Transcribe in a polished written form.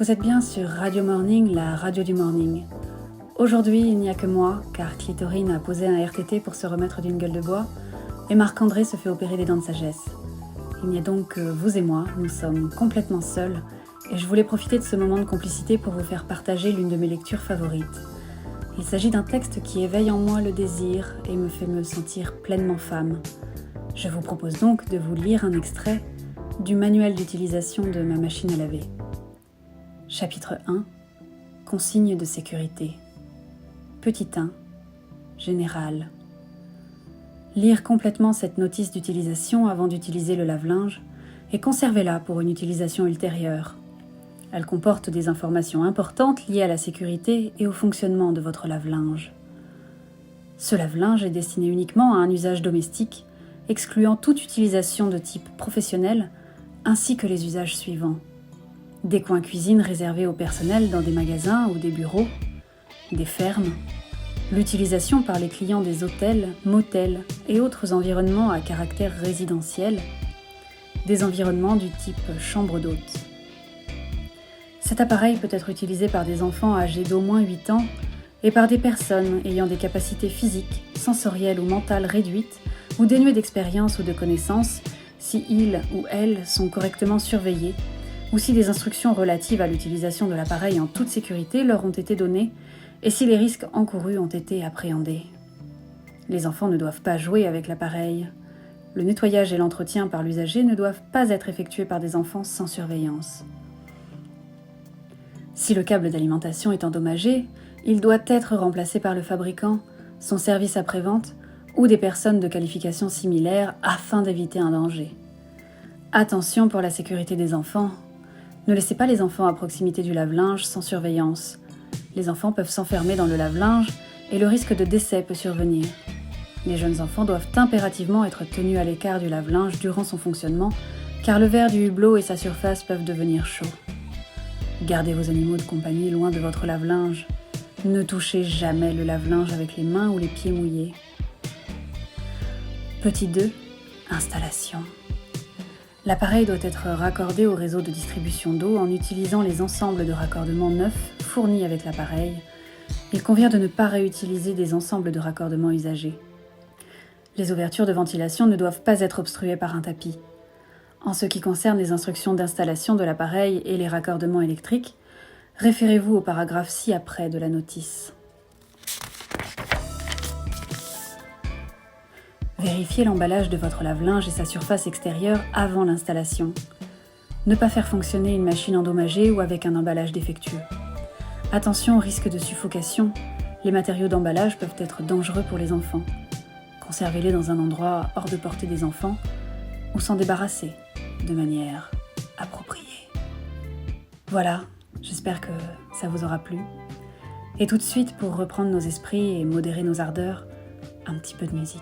Vous êtes bien sur Radio Morning, la radio du morning. Aujourd'hui, il n'y a que moi, car Clitorine a posé un RTT pour se remettre d'une gueule de bois, et Marc-André se fait opérer les dents de sagesse. Il n'y a donc que vous et moi, nous sommes complètement seuls, et je voulais profiter de ce moment de complicité pour vous faire partager l'une de mes lectures favorites. Il s'agit d'un texte qui éveille en moi le désir et me fait me sentir pleinement femme. Je vous propose donc de vous lire un extrait du manuel d'utilisation de ma machine à laver. Chapitre 1. Consignes de sécurité. Petit 1. Général. Lire complètement cette notice d'utilisation avant d'utiliser le lave-linge et conservez-la pour une utilisation ultérieure. Elle comporte des informations importantes liées à la sécurité et au fonctionnement de votre lave-linge. Ce lave-linge est destiné uniquement à un usage domestique, excluant toute utilisation de type professionnel, ainsi que les usages suivants. Des coins cuisine réservés au personnel dans des magasins ou des bureaux, des fermes, l'utilisation par les clients des hôtels, motels et autres environnements à caractère résidentiel, des environnements du type chambre d'hôte. Cet appareil peut être utilisé par des enfants âgés d'au moins 8 ans et par des personnes ayant des capacités physiques, sensorielles ou mentales réduites ou dénuées d'expérience ou de connaissances si ils ou elles sont correctement surveillés ou si des instructions relatives à l'utilisation de l'appareil en toute sécurité leur ont été données et si les risques encourus ont été appréhendés. Les enfants ne doivent pas jouer avec l'appareil. Le nettoyage et l'entretien par l'usager ne doivent pas être effectués par des enfants sans surveillance. Si le câble d'alimentation est endommagé, il doit être remplacé par le fabricant, son service après-vente ou des personnes de qualification similaire afin d'éviter un danger. Attention pour la sécurité des enfants. Ne laissez pas les enfants à proximité du lave-linge sans surveillance. Les enfants peuvent s'enfermer dans le lave-linge et le risque de décès peut survenir. Les jeunes enfants doivent impérativement être tenus à l'écart du lave-linge durant son fonctionnement, car le verre du hublot et sa surface peuvent devenir chauds. Gardez vos animaux de compagnie loin de votre lave-linge. Ne touchez jamais le lave-linge avec les mains ou les pieds mouillés. Petit 2. Installation. L'appareil doit être raccordé au réseau de distribution d'eau en utilisant les ensembles de raccordements neufs fournis avec l'appareil. Il convient de ne pas réutiliser des ensembles de raccordements usagés. Les ouvertures de ventilation ne doivent pas être obstruées par un tapis. En ce qui concerne les instructions d'installation de l'appareil et les raccordements électriques, référez-vous au paragraphe ci-après de la notice. Vérifiez l'emballage de votre lave-linge et sa surface extérieure avant l'installation. Ne pas faire fonctionner une machine endommagée ou avec un emballage défectueux. Attention au risque de suffocation, les matériaux d'emballage peuvent être dangereux pour les enfants. Conservez-les dans un endroit hors de portée des enfants ou s'en débarrasser de manière appropriée. Voilà, j'espère que ça vous aura plu. Et tout de suite, pour reprendre nos esprits et modérer nos ardeurs, un petit peu de musique.